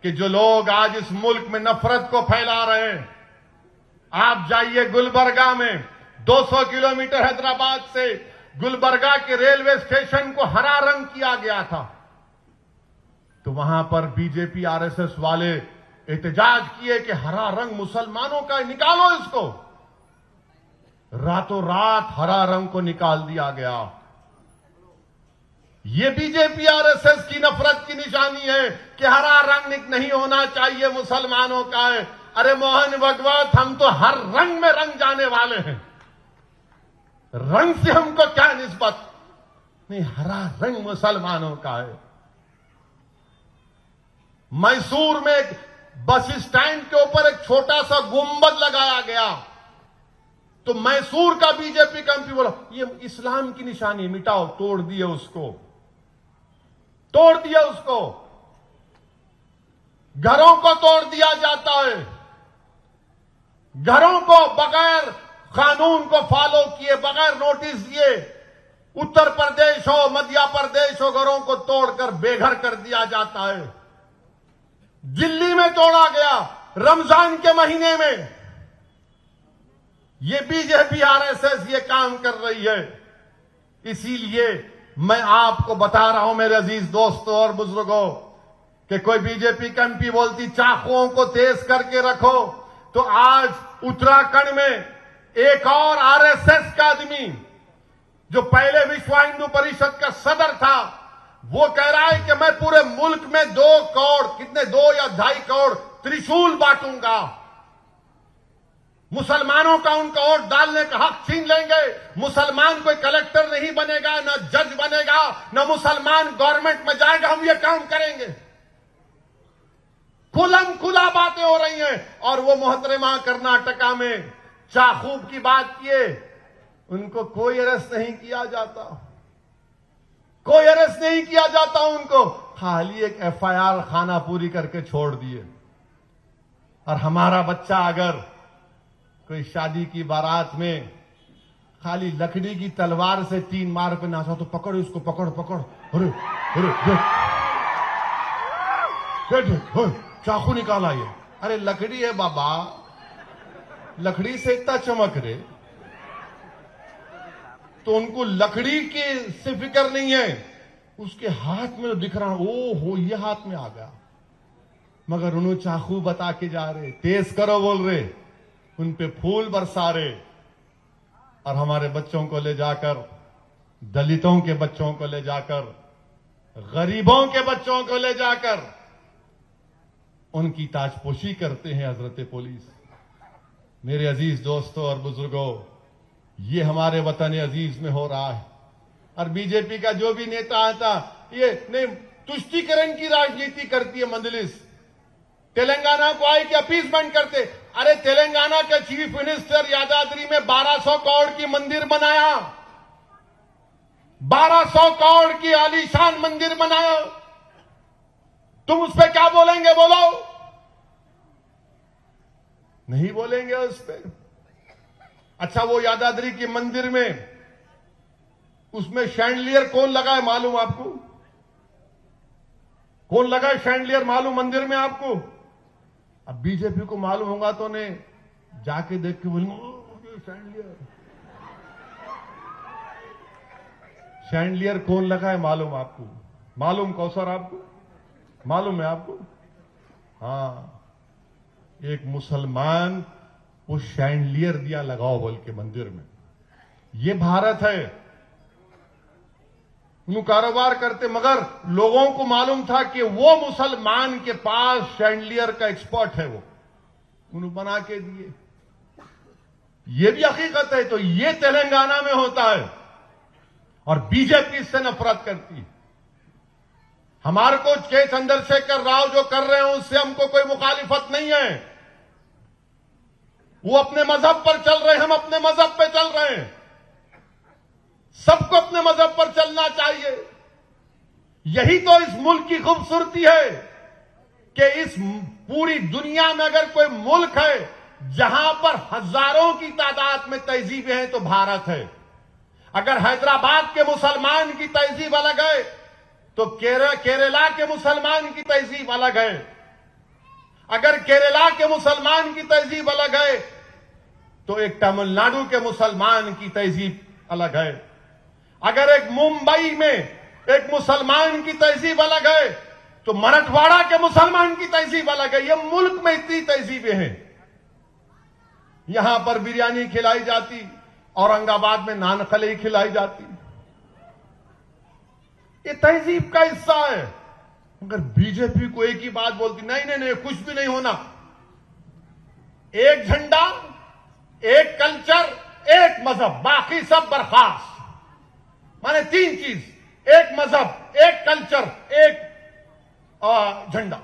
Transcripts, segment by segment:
कि जो लोग आज इस मुल्क में नफरत को फैला रहे हैं, आप जाइए गुलबर्गा में 200 किलोमीटर हैदराबाद से गुलबर्गा के रेलवे स्टेशन को हरा रंग किया गया था, तो वहां पर बीजेपी आरएसएस वाले एहतजाज किए कि हरा रंग मुसलमानों का है, निकालो इसको। रातों रात हरा रंग को निकाल दिया गया। ये बीजेपी आरएसएस की नफरत की निशानी है कि हरा रंग नहीं होना चाहिए, मुसलमानों का है। अरे मोहन भगवत, हम तो हर रंग में रंग जाने वाले हैं, रंग से हमको क्या निस्बत नहीं, हरा रंग मुसलमानों का है। मैसूर में एक बस स्टैंड के ऊपर एक छोटा सा गुंबद लगाया गया, तो मैसूर का बीजेपी का एमपी बोला ये इस्लाम की निशानी, मिटाओ। तोड़ दिए उसको, तोड़ दिया उसको। घरों को तोड़ दिया जाता है, घरों को बगैर कानून को फॉलो किए, बगैर नोटिस दिए, उत्तर प्रदेश हो, मध्य प्रदेश हो, घरों को तोड़कर बेघर कर दिया जाता है। दिल्ली में तोड़ा गया रमजान के महीने में। ये बीजेपी आरएसएस ये काम कर रही है। इसीलिए मैं आपको बता रहा हूं मेरे अजीज दोस्तों और बुजुर्गों कि कोई बीजेपी का एमपी बोलती चाकुओं को तेज करके रखो, तो आज उत्तराखंड में एक और आरएसएस का आदमी जो पहले विश्व हिंदू परिषद का सदर था, वो कह रहा है कि मैं पूरे मुल्क में 2 करोड़, कितने 2 या 2.5 करोड़ त्रिशूल बांटूंगा, मुसलमानों का उनका वोट डालने का हक छीन लेंगे। मुसलमान कोई कलेक्टर नहीं बनेगा, न जज बनेगा, न मुसलमान गवर्नमेंट में जाएगा, हम ये काम करेंगे। खुलम खुला बातें हो रही हैं। और वो मोहतरमा कर्नाटका में चाकूब की बात किए, उनको कोई अरेस्ट नहीं किया जाता, कोई अरेस्ट नहीं किया जाता उनको, खाली एक एफआईआर खाना पूरी करके छोड़ दिए। और हमारा बच्चा अगर कोई शादी की बारात में खाली लकड़ी की तलवार से 3 मार पे नाचा तो पकड़ उसको, पकड़ पकड़, अरे अरे देख चाकू निकाला ये, अरे लकड़ी है बाबा, लकड़ी से इतना चमक रहे, तो उनको लकड़ी की से फिक्र नहीं है, उसके हाथ में दिख रहा, ओ हो ये हाथ में आ गया, मगर उन्होंने चाकू बता के जा रहे, तेज करो बोल रहे, उन पे फूल बरसा रहे। और हमारे बच्चों को ले जाकर, दलितों के बच्चों को ले जाकर, गरीबों के बच्चों को ले जाकर उनकी ताजपोशी करते हैं हजरत पुलिस। मेरे अजीज दोस्तों और बुजुर्गों, ये हमारे वतन अजीज में हो रहा है। और बीजेपी का जो भी नेता आता, ये नहीं तुष्टीकरण की राजनीति करती है मजलिस। तेलंगाना को आई कि अपीसमेंट करते, अरे तेलंगाना के चीफ मिनिस्टर यादाद्री में 1200 करोड़ की मंदिर बनाया, 1200 करोड़ की आलीशान मंदिर बनाया, तुम उस पर क्या बोलेंगे? बोलो, नहीं बोलेंगे उस पर। अच्छा, वो यादाद्री की मंदिर में उसमें शैंडलियर कौन लगा है मालूम आपको? कौन लगा है शैंडलियर मालूम मंदिर में आपको? अब बीजेपी को मालूम होगा तो ने जाके देख के बोलेंगे शैंडलियर, शैंडलियर कौन लगा है मालूम आपको? मालूम कौसर आपको मालूम है आपको? हाँ, एक मुसलमान वो शैंडलियर दिया लगाओ बोल के मंदिर में। ये भारत है। उन कारोबार करते, मगर लोगों को मालूम था कि वो मुसलमान के पास शैंडलियर का एक्सपर्ट है, वो उन्होंने बना के दिए। ये भी हकीकत है। तो ये तेलंगाना में होता है और बीजेपी इससे नफरत करती है। हमारे को के चंद्रशेखर राव जो कर रहे हैं उससे हमको कोई मुखालिफत नहीं है। वो अपने मजहब पर चल रहे हैं, हम अपने मजहब पे चल रहे हैं। सबको अपने मजहब पर चलना चाहिए। यही तो इस मुल्क की खूबसूरती है कि इस पूरी दुनिया में अगर कोई मुल्क है जहां पर हजारों की तादाद में तहजीबें हैं तो भारत है। अगर हैदराबाद के मुसलमान की तहजीब अलग है तो केरला के मुसलमान की तहजीब अलग है। अगर केरला के मुसलमान की तहजीब अलग है तो एक तमिलनाडु के मुसलमान की तहजीब अलग है। अगर एक मुंबई में एक मुसलमान की तहजीब अलग है तो मराठवाड़ा के मुसलमान की तहजीब अलग है। ये मुल्क में इतनी तहजीबें हैं। यहां पर बिरयानी खिलाई जाती, औरंगाबाद में नान खलाई खिलाई जाती। ये तहजीब का हिस्सा है। अगर बीजेपी को एक ही बात बोलती, नहीं नहीं नहीं कुछ भी नहीं होना, एक झंडा, एक कल्चर, एक मजहब, बाकी सब बर्खास्त, माने तीन चीज, एक मजहब, एक कल्चर, एक झंडा।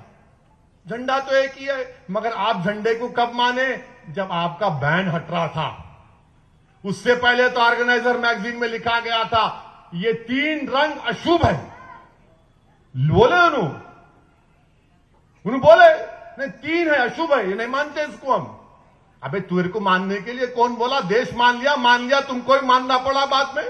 झंडा तो एक ही है, मगर आप झंडे को कब माने? जब आपका बैन हट रहा था। उससे पहले तो ऑर्गेनाइजर मैगजीन में लिखा गया था ये तीन रंग अशुभ है। बोले उन्होंने बोले नहीं तीन है अशुभ है, ये नहीं मानते इसको हम। अबे तेरे को मानने के लिए कौन बोला? देश मान लिया, तुमको ही मानना पड़ा बाद में।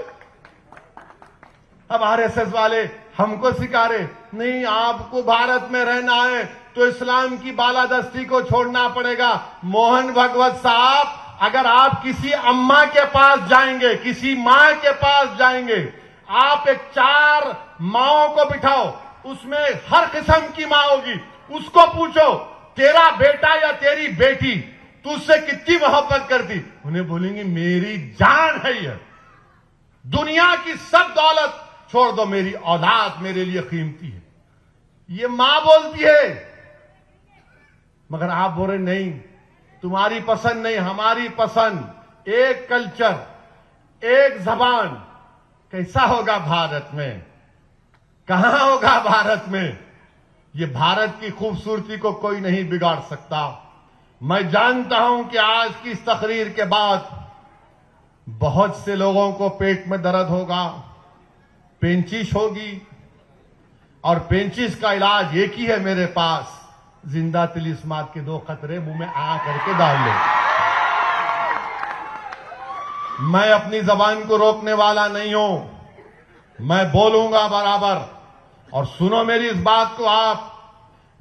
अब आरएसएस वाले हमको सिखा रहे नहीं आपको भारत में रहना है तो इस्लाम की बालादस्ती को छोड़ना पड़ेगा। मोहन भागवत साहब, अगर आप किसी अम्मा के पास जाएंगे, किसी मां के पास जाएंगे, आप एक 4 माओं को बिठाओ, उसमें हर किस्म की मां होगी, उसको पूछो तेरा बेटा या तेरी बेटी तुझसे कितनी मोहब्बत करती? उन्हें बोलेंगी मेरी जान है ये, दुनिया की सब दौलत छोड़ दो, मेरी औलाद मेरे लिए कीमती है। ये मां बोलती है। मगर आप बोल रहे नहीं तुम्हारी पसंद नहीं हमारी पसंद, एक कल्चर, एक जबान। कैसा होगा भारत में? कहां होगा भारत में? ये भारत की खूबसूरती को कोई नहीं बिगाड़ सकता। मैं जानता हूं कि आज की इस तकरीर के बाद बहुत से लोगों को पेट में दर्द होगा, पेंचिश होगी, और पेंचिश का इलाज एक ही है मेरे पास, जिंदा तिलिस्मात के 2 खतरे मुंह में आ करके डाल लो। मैं अपनी जबान को रोकने वाला नहीं हूं, मैं बोलूंगा बराबर। और सुनो मेरी इस बात को, आप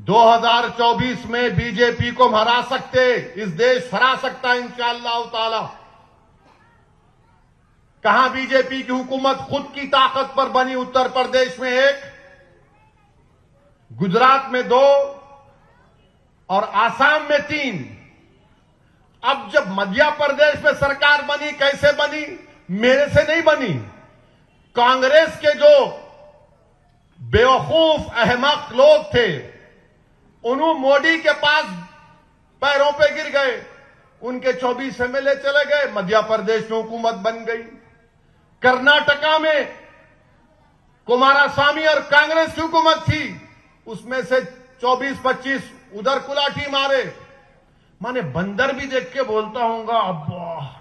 2024 में बीजेपी को हरा सकते, इस देश हरा सकता है इंशाअल्लाह ताला। कहां बीजेपी की हुकूमत खुद की ताकत पर बनी? उत्तर प्रदेश में 1, गुजरात में 2 और आसाम में 3। अब जब मध्य प्रदेश में सरकार बनी, कैसे बनी? मेरे से नहीं बनी। कांग्रेस के जो बेवकूफ अहमक लोग थे उन्होंने मोदी के पास पैरों पे गिर गए, उनके 24 एमएलए चले गए, मध्य प्रदेश में हुकूमत बन गई। कर्नाटका में कुमारस्वामी और कांग्रेस की हुकूमत थी, उसमें से 24-25 उधर कुलाठी मारे। माने बंदर भी देख के बोलता हूंगा अब्बा,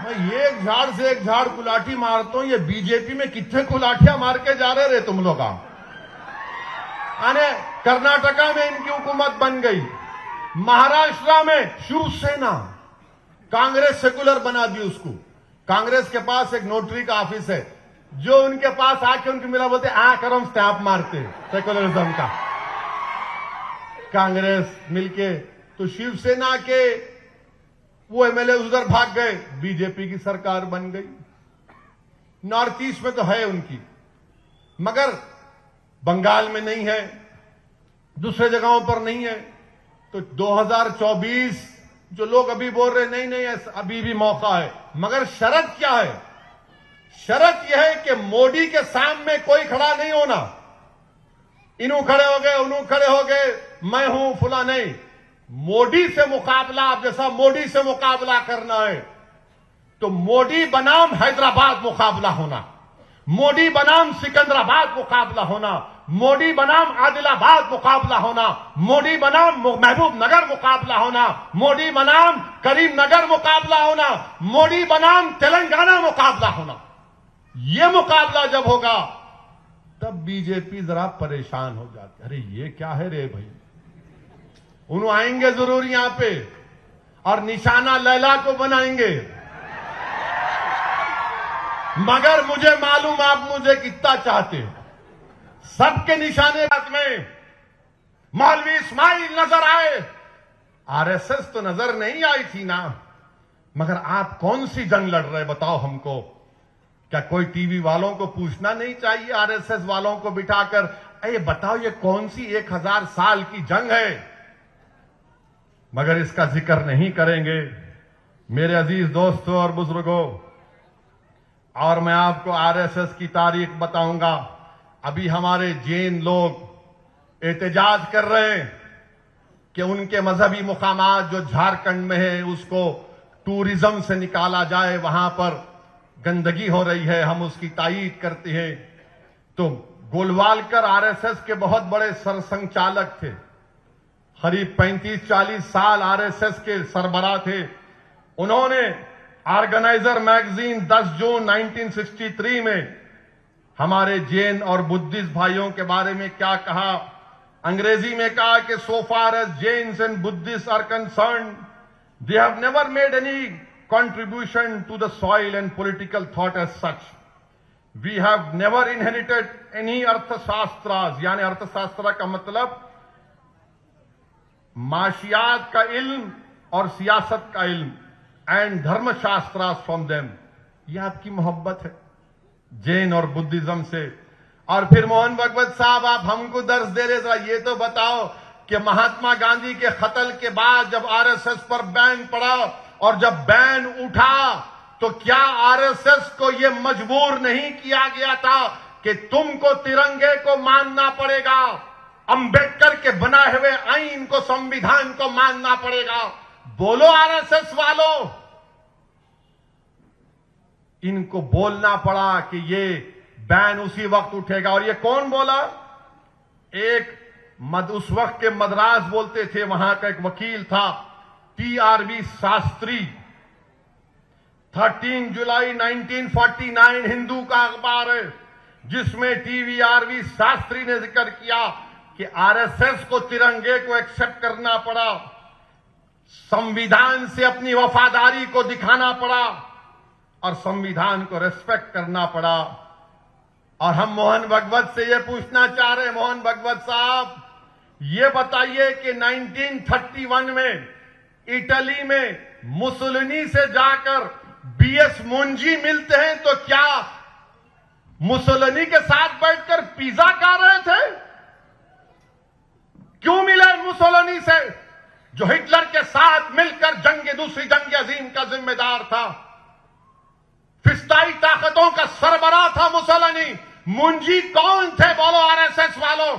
मैं एक झाड़ से एक झाड़ कुलाठी मारता हूं, ये बीजेपी में कितने कुलाठियां मार के जा रहे तुम लोग। आने कर्नाटका में इनकी हुकूमत बन गई, महाराष्ट्र में शिवसेना, कांग्रेस सेकुलर बना दी उसको। कांग्रेस के पास एक नोटरी का ऑफिस है, जो उनके पास आके उनके मिला बोलते आकर हम स्टैंप मारते सेकुलरिज्म का। कांग्रेस मिलके तो शिवसेना के वो एमएलए उधर भाग गए, बीजेपी की सरकार बन गई। नॉर्थ ईस्ट में तो है उनकी, मगर बंगाल में नहीं है, दूसरे जगहों पर नहीं है। तो 2024 जो लोग अभी बोल रहे नहीं नहीं अभी भी मौका है, मगर शर्त क्या है? शर्त यह है कि मोदी के सामने कोई खड़ा नहीं होना। इन्हों खड़े हो गए, उन्हों खड़े हो गए, मैं हूं फुला नहीं। मोदी से मुकाबला, आप जैसा मोदी से मुकाबला करना है तो मोदी बनाम हैदराबाद मुकाबला होना, मोदी बनाम सिकंदराबाद मुकाबला होना, मोदी बनाम आदिलाबाद मुकाबला होना, मोदी बनाम महबूब नगर मुकाबला होना, मोदी बनाम करीमनगर मुकाबला होना, मोदी बनाम तेलंगाना मुकाबला होना। यह मुकाबला जब होगा तब बीजेपी जरा परेशान हो जाती, अरे ये क्या है रे भाई। उन्होंने आएंगे जरूर यहां पे और निशाना लैला को बनाएंगे, मगर मुझे मालूम आप मुझे कितना चाहते हो। सबके निशाने में मौलवी इस्माइल नजर आए, आरएसएस तो नजर नहीं आई थी ना। मगर आप कौन सी जंग लड़ रहे बताओ हमको? क्या कोई टीवी वालों को पूछना नहीं चाहिए आरएसएस वालों को बिठाकर, अरे बताओ ये कौन सी 1000 साल की जंग है? मगर इसका जिक्र नहीं करेंगे मेरे अजीज दोस्तों और बुजुर्गों। और मैं आपको आरएसएस की तारीख बताऊंगा। अभी हमारे जैन लोग एहतजाज कर रहे हैं कि उनके मजहबी मुकामात जो झारखंड में है उसको टूरिज्म से निकाला जाए, वहां पर गंदगी हो रही है, हम उसकी तायीद करते हैं। तो गोलवालकर आरएसएस के बहुत बड़े सरसंघचालक थे, करीब 35-40 साल आरएसएस के सरबराह थे। उन्होंने ऑर्गेनाइजर मैगजीन 10 जून 1963 में हमारे जैन और बुद्धिस्ट भाइयों के बारे में क्या कहा? अंग्रेजी में कहा कि so far as Jains and Buddhist are concern, they have never made any contribution to the soil and political thought as such. We have never inherited any अर्थशास्त्रास, यानी अर्थशास्त्र का मतलब माशियात का इल्म और सियासत का इल्म, एंड धर्मशास्त्रास फ्रॉम देम। यह आपकी मोहब्बत है जैन और बुद्धिज्म से। और फिर मोहन भगवत साहब आप हमको दर्श दे रहे थे, ये तो बताओ कि महात्मा गांधी के कत्ल के बाद जब आरएसएस पर बैन पड़ा और जब बैन उठा तो क्या आरएसएस को यह मजबूर नहीं किया गया था कि तुमको तिरंगे को मानना पड़ेगा, अंबेडकर के बनाए हुए आईन को, संविधान को मानना पड़ेगा? बोलो आरएसएस वालों। इनको बोलना पड़ा कि ये बैन उसी वक्त उठेगा। और ये कौन बोला? उस वक्त के मद्रास बोलते थे, वहां का एक वकील था टीआरवी शास्त्री। 13 जुलाई 1949 हिंदू का अखबार है जिसमें टीवीआरवी शास्त्री ने जिक्र किया कि आरएसएस को तिरंगे को एक्सेप्ट करना पड़ा, संविधान से अपनी वफादारी को दिखाना पड़ा और संविधान को रेस्पेक्ट करना पड़ा। और हम मोहन भगवत से यह पूछना चाह रहे हैं, मोहन भगवत साहब ये बताइए कि 1931 में इटली में मुसोलिनी से जाकर बीएस मुंजी मिलते हैं तो क्या मुसोलिनी के साथ बैठकर पिज्जा खा रहे थे? क्यों मिले मुसोलिनी से जो हिटलर के साथ मिलकर दूसरी जंग अजीम का जिम्मेदार था? फिस्ताई ताकतों का सरबराह था मुसोलिनी। मुंजी कौन थे बोलो आरएसएस वालों?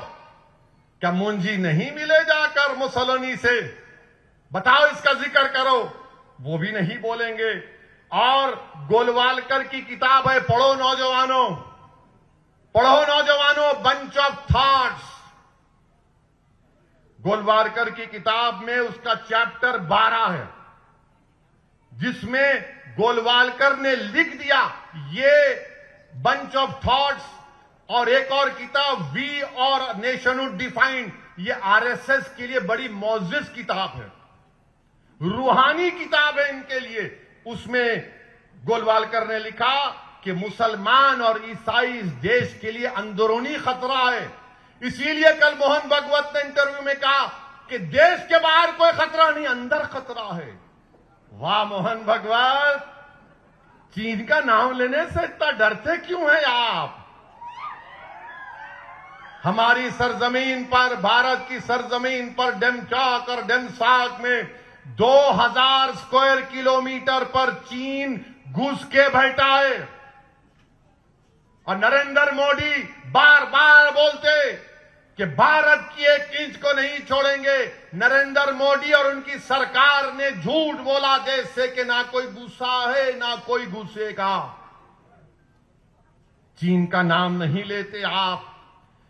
क्या मुंजी नहीं मिले जाकर मुसोलिनी से? बताओ, इसका जिक्र करो। वो भी नहीं बोलेंगे। और गोलवालकर की किताब है, पढ़ो नौजवानों, पढ़ो नौजवानों, बंच ऑफ थॉट्स। गोलवालकर की किताब में उसका चैप्टर 12 है जिसमें गोलवालकर ने लिख दिया ये बंच ऑफ थॉट्स। और एक और किताब वी और नेशनहुड डिफाइंड, ये आरएसएस के लिए बड़ी मौजिज किताब है, रूहानी किताब है इनके लिए। उसमें गोलवालकर ने लिखा कि मुसलमान और ईसाई इस देश के लिए अंदरूनी खतरा है। इसीलिए कल मोहन भगवत ने इंटरव्यू में कहा कि देश के बाहर कोई खतरा नहीं, अंदर खतरा है। वाह मोहन भगवत, चीन का नाम लेने से इतना डरते क्यों हैं आप? हमारी सरजमीन पर, भारत की सरजमीन पर डेमचाक और डेमसाक में 2000 स्क्वायर किलोमीटर पर चीन घुस के बैठा है। और नरेंद्र मोदी बार बार बोलते कि भारत की एक इंच को नहीं छोड़ेंगे। नरेंद्र मोदी और उनकी सरकार ने झूठ बोला देश से कि ना कोई गुस्सा है ना कोई घुसेगा। चीन का नाम नहीं लेते आप।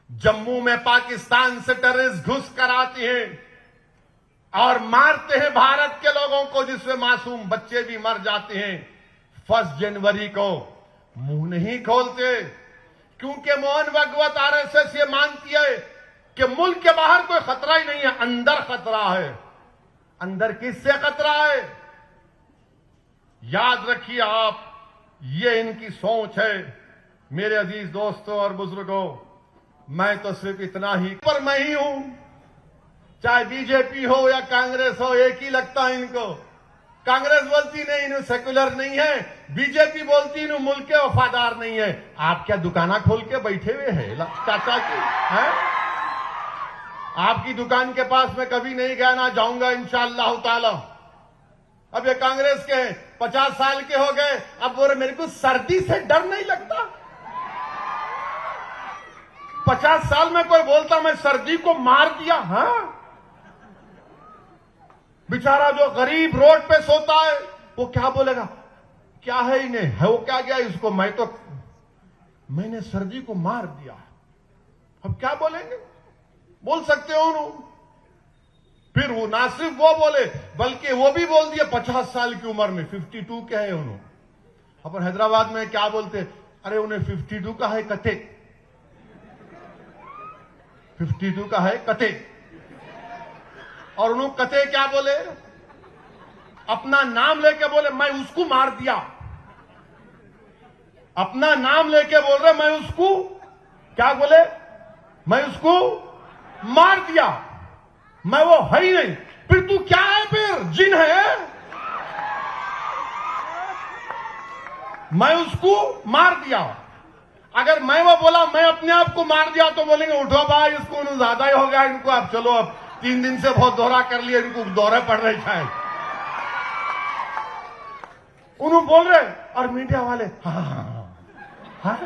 जम्मू में पाकिस्तान से टेररिस्ट घुस कर आते हैं और मारते हैं भारत के लोगों को, जिसमें मासूम बच्चे भी मर जाते हैं। 1 जनवरी को मुंह नहीं खोलते क्योंकि मोहन भगवत आरएसएस ये मानती है कि मुल्क के बाहर कोई खतरा ही नहीं है, अंदर खतरा है। अंदर किससे खतरा है? याद रखिए आप, ये इनकी सोच है। मेरे अजीज दोस्तों और बुजुर्गों, मैं तो सिर्फ इतना ही पर मैं ही हूं चाहे बीजेपी हो या कांग्रेस हो, एक ही लगता है इनको। कांग्रेस बोलती नहीं इन्हें सेकुलर नहीं है, बीजेपी बोलती इन्हें मुल्क के वफादार नहीं है। आप क्या दुकाना खोल के बैठे हुए हैं चाचा की? है आपकी दुकान के पास मैं कभी नहीं गया, ना जाऊंगा इंशाअल्लाह ताला। अब ये कांग्रेस के 50 साल के हो गए, अब बोले मेरे को सर्दी से डर नहीं लगता। 50 साल में कोई बोलता मैं सर्दी को मार दिया? हाँ, बेचारा जो गरीब रोड पे सोता है वो क्या बोलेगा? क्या है इन्हें, है वो क्या गया इसको, मैंने सर्दी को मार दिया। अब क्या बोलेंगे? बोल सकते हो उन्होंने। फिर वो ना सिर्फ वो बोले बल्कि वो भी बोल दिया 50 साल की उम्र में, 52 के है उन्होंने। अपन हैदराबाद में क्या बोलते, अरे उन्हें 52 का है कथे, 52 का है कथे। और उन्होंने कथे क्या बोले? अपना नाम लेके बोले मैं उसको मार दिया। अपना नाम लेके बोल रहे मैं उसको क्या बोले? मैं उसको मार दिया, मैं वो है ही नहीं। फिर तू क्या है? फिर जिन है? मैं उसको मार दिया। अगर मैं वो बोला मैं अपने आप को मार दिया तो बोलेंगे उठो भाई, इसको ज्यादा ही हो गया इनको, अब चलो, अब 3 दिन से बहुत दौरा कर लिया, इनको दौरे पड़ रहे शायद। उन्होंने बोल रहे और मीडिया वाले हाँ,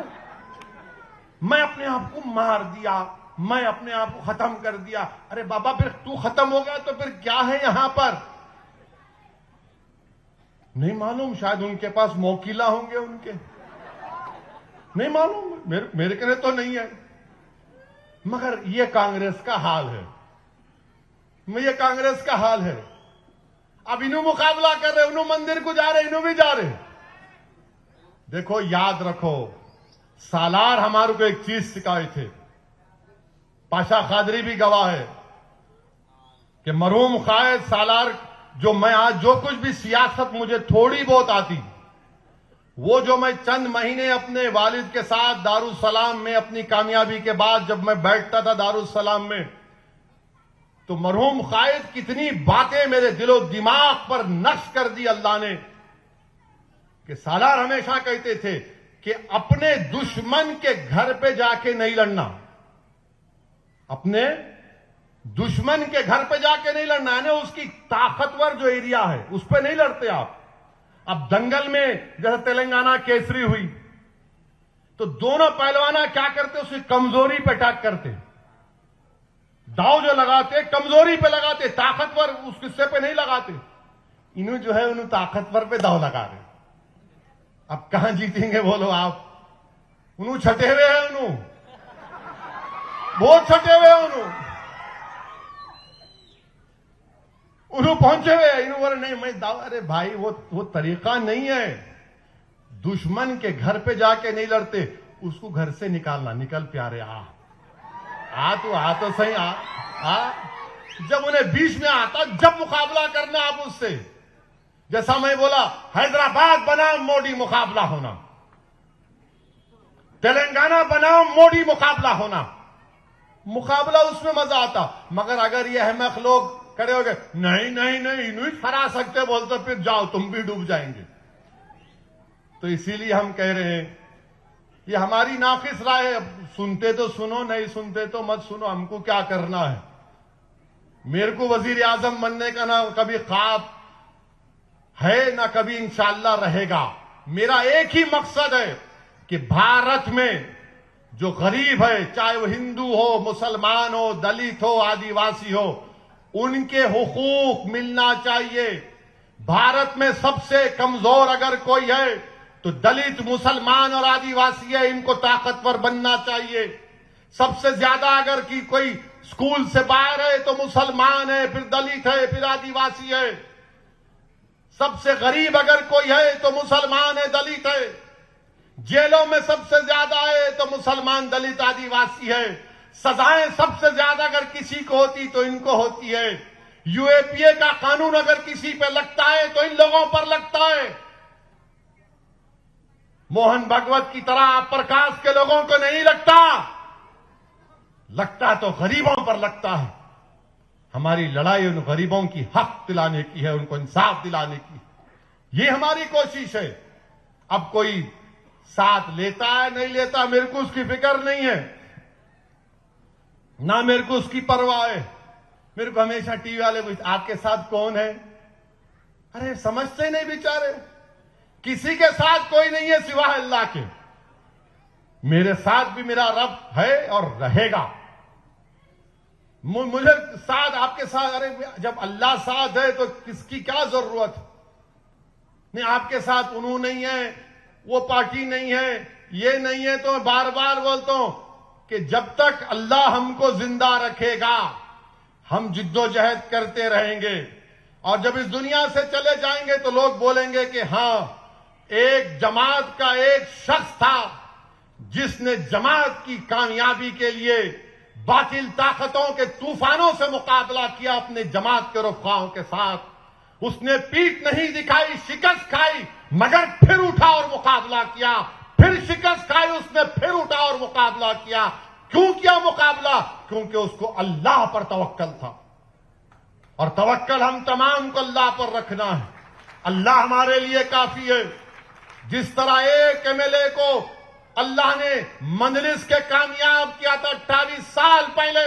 मैं अपने आप को मार दिया, मैं अपने आप को खत्म कर दिया। अरे बाबा फिर तू खत्म हो गया तो फिर क्या है यहां पर? नहीं मालूम, शायद उनके पास मोकिला होंगे उनके, नहीं मालूम, मेरे कहने तो नहीं है। मगर ये कांग्रेस का हाल है, ये कांग्रेस का हाल है। अब इन्हों मुकाबला कर रहे, इन्हों मंदिर को जा रहे, इन्हों भी जा रहे। देखो याद रखो, सालार हमारे को एक चीज सिखाए थे, पाशा खादरी भी गवाह है कि मरहूम कायद सालार, जो मैं आज जो कुछ भी सियासत मुझे थोड़ी बहुत आती, वो जो मैं चंद महीने अपने वालिद के साथ दारुसलाम में अपनी कामयाबी के बाद जब मैं बैठता था दारुसलाम में, तो मरहूम कायद कितनी बातें मेरे दिलो दिमाग पर नक्श कर दी अल्लाह ने। कि सालार हमेशा कहते थे कि अपने दुश्मन के घर पे जाके नहीं लड़ना, अपने दुश्मन के घर पे जाके नहीं लड़ना, यानी उसकी ताकतवर जो एरिया है उस पे नहीं लड़ते आप। अब दंगल में जैसे तेलंगाना केसरी हुई तो दोनों पहलवाना क्या करते, उसकी कमजोरी पे अटैक करते, दाव जो लगाते कमजोरी पे लगाते, ताकतवर उस हिस्से पे नहीं लगाते। इन्हों जो है उन्होंने ताकतवर पे दाव लगा रहे। अब कहां जीतेंगे बोलो आप? उन्होंने छटे हुए हैं, उन्होंने बहुत छटे हुए हैं, उन्होंने पहुंचे हुए हैं। इन्होंने बोले नहीं मैं दाव, अरे भाई वो तरीका नहीं है। दुश्मन के घर पे जाके नहीं लड़ते, उसको घर से निकालना, निकल प्यारे आ तो सही आ। जब उन्हें बीच में आता, जब मुकाबला करना आप उससे, जैसा मैं बोला हैदराबाद बनाम मोदी मुकाबला होना, तेलंगाना बनाम मोदी मुकाबला होना, मुकाबला उसमें मजा आता। मगर अगर ये अहमक लोग खड़े हो गए नहीं नहीं नहीं इन्हीं हरा सकते बोलते, फिर जाओ तुम भी डूब जाएंगे। तो इसीलिए हम कह रहे हैं ये हमारी नाकिस राय है, सुनते तो सुनो, नहीं सुनते तो मत सुनो, हमको क्या करना है। मेरे को वजीर आजम बनने का ना कभी ख्वाब है ना कभी इंशाअल्लाह रहेगा। मेरा एक ही मकसद है कि भारत में जो गरीब है, चाहे वो हिंदू हो, मुसलमान हो, दलित हो, आदिवासी हो, उनके हुकूक मिलना चाहिए। भारत में सबसे कमजोर अगर कोई है तो दलित, मुसलमान और आदिवासी है, इनको ताकतवर बनना चाहिए। सबसे ज्यादा अगर की कोई स्कूल से बाहर है तो मुसलमान है, फिर दलित है, फिर आदिवासी है। सबसे गरीब अगर कोई है तो मुसलमान है, दलित है। जेलों में सबसे ज्यादा है तो मुसलमान, दलित, आदिवासी है। सजाएं सबसे ज्यादा अगर किसी को होती तो इनको होती है। यूएपीए का कानून अगर किसी पे लगता है तो इन लोगों पर लगता है। मोहन भागवत की तरह प्रकाश के लोगों को नहीं लगता, लगता तो गरीबों पर लगता है। हमारी लड़ाई उन गरीबों की हक दिलाने की है, उनको इंसाफ दिलाने की। ये हमारी कोशिश है। अब कोई साथ लेता है नहीं लेता, मेरे को उसकी फिक्र नहीं है, ना मेरे को उसकी परवाह है। मेरे को हमेशा टीवी वाले पूछते आपके साथ कौन है? अरे समझते नहीं बेचारे, किसी के साथ कोई नहीं है सिवाय अल्लाह के। मेरे साथ भी मेरा रब है और रहेगा। मुझे साथ आपके साथ, अरे जब अल्लाह साथ है तो किसकी क्या जरूरत? नहीं आपके साथ उन्होंने नहीं है, वो पार्टी नहीं है, ये नहीं है। तो मैं बार बार बोलता हूं कि जब तक अल्लाह हमको जिंदा रखेगा हम जिद्दोजहद करते रहेंगे। और जब इस दुनिया से चले जाएंगे तो लोग बोलेंगे कि हां, एक जमात का एक शख्स था जिसने जमात की कामयाबी के लिए बातिल ताकतों के तूफानों से मुकाबला किया अपने जमात के रुफाओं के साथ। उसने पीठ नहीं दिखाई, शिकस्त खाई, मगर फिर उठा और मुकाबला किया, फिर शिकस्त खाई, उसने फिर उठा और मुकाबला किया। क्यों किया मुकाबला? क्योंकि उसको अल्लाह पर तवक्कल था। और तवक्कल हम तमाम को अल्लाह पर रखना है। अल्लाह हमारे लिए काफी है। जिस तरह एक एमएलए को अल्लाह ने मंजलिस के कामयाब किया था 28 साल पहले,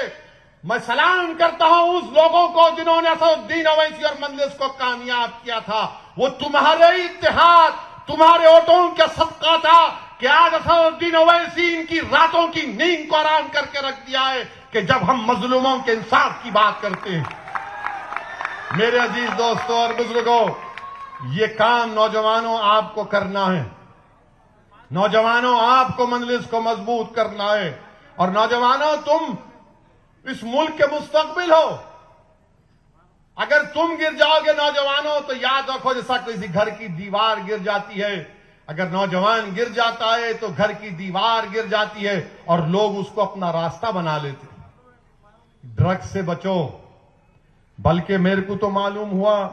मैं सलाम करता हूं उस लोगों को जिन्होंने असदुद्दीन ओवैसी और मंजलिस को कामयाब किया था। वो तुम्हारे इत्तेहाद, तुम्हारे वोटों का सदका था कि आज असदुद्दीन ओवैसी इनकी रातों की नींद को आराम करके रख दिया है कि जब हम मजलूमों के इंसाफ की बात करते हैं। मेरे अजीज दोस्तों और बुजुर्गों, ये काम नौजवानों आपको करना है। नौजवानों आपको मंजलिस को मजबूत करना है। और नौजवानों, तुम इस मुल्क के मुस्तकबिल हो। अगर तुम गिर जाओगे नौजवानों तो याद रखो जैसा किसी घर की दीवार गिर जाती है, अगर नौजवान गिर जाता है तो घर की दीवार गिर जाती है और लोग उसको अपना रास्ता बना लेते हैं। ड्रग्स से बचो। बल्कि मेरे को तो मालूम हुआ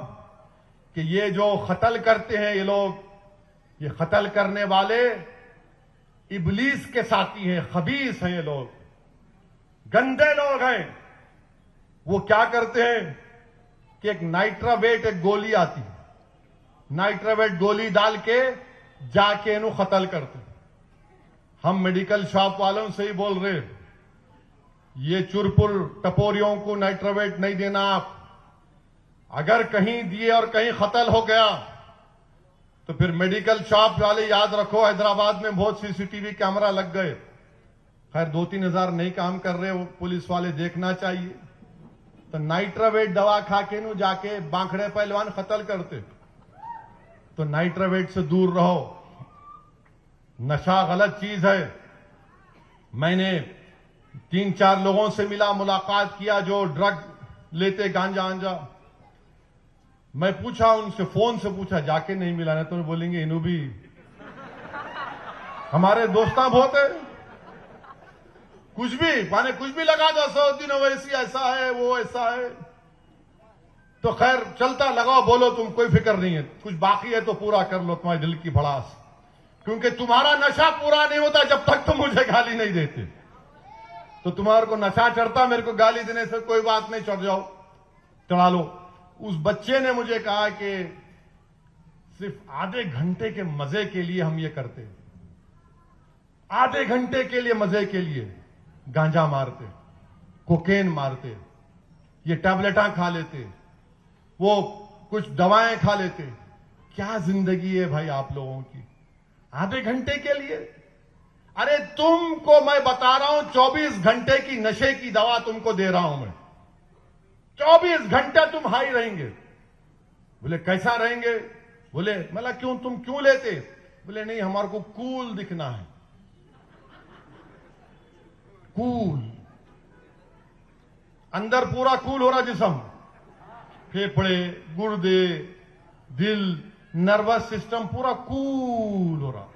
कि ये जो कत्ल करते हैं ये लोग, ये कत्ल करने वाले इबलीस के साथी हैं, खबीस हैं, ये लोग गंदे लोग हैं। वो क्या करते हैं कि एक नाइट्रावेट एक गोली आती है, नाइट्रावेट गोली डाल के जाके इन्हों कत्ल करते। हम मेडिकल शॉप वालों से ही बोल रहे, ये चुरपुर टपोरियों को नाइट्रावेट नहीं देना आप। अगर कहीं दिए और कहीं कत्ल हो गया तो फिर मेडिकल शॉप वाले याद रखो, हैदराबाद में बहुत सीसीटीवी कैमरा लग गए। खैर 2-3 हजार नहीं काम कर रहे, वो पुलिस वाले देखना चाहिए। तो नाइट्रावेट दवा खा के नु जाके बांखड़े पहलवान कत्ल करते। तो नाइट्रावेट से दूर रहो। नशा गलत चीज है। मैंने 3-4 लोगों से मिला, मुलाकात किया जो ड्रग लेते, गांजा आंजा। मैं पूछा उनसे, फोन से पूछा, जाके नहीं मिला, ना तो बोलेंगे इन्हों भी हमारे दोस्ता बहुत है, कुछ भी माने कुछ भी लगा दो, असदुद्दीन ओवैसी ऐसा है, वो ऐसा है। तो खैर चलता, लगाओ, बोलो, तुम कोई फिक्र नहीं है। कुछ बाकी है तो पूरा कर लो तुम्हारे दिल की भड़ास, क्योंकि तुम्हारा नशा पूरा नहीं होता जब तक तुम मुझे गाली नहीं देते। तो तुम्हारे को नशा चढ़ता, मेरे को गाली देने से कोई बात नहीं, चढ़ जाओ, चढ़ा लो। उस बच्चे ने मुझे कहा कि सिर्फ आधे घंटे के मजे के लिए हम ये करते, आधे घंटे के लिए मजे के लिए गांजा मारते, कोकेन मारते, ये टैबलेटां खा लेते, वो कुछ दवाएं खा लेते। क्या जिंदगी है भाई आप लोगों की, आधे घंटे के लिए? अरे तुमको मैं बता रहा हूं 24 घंटे की नशे की दवा तुमको दे रहा हूं मैं। 24 घंटे तुम हाई रहेंगे। बोले कैसा रहेंगे? बोले मतलब क्यों, तुम क्यों लेते? बोले नहीं, हमारे को कूल दिखना है। कूल, अंदर पूरा कूल हो रहा जिस्म, फेफड़े, गुर्दे, दिल, नर्वस सिस्टम पूरा कूल हो रहा।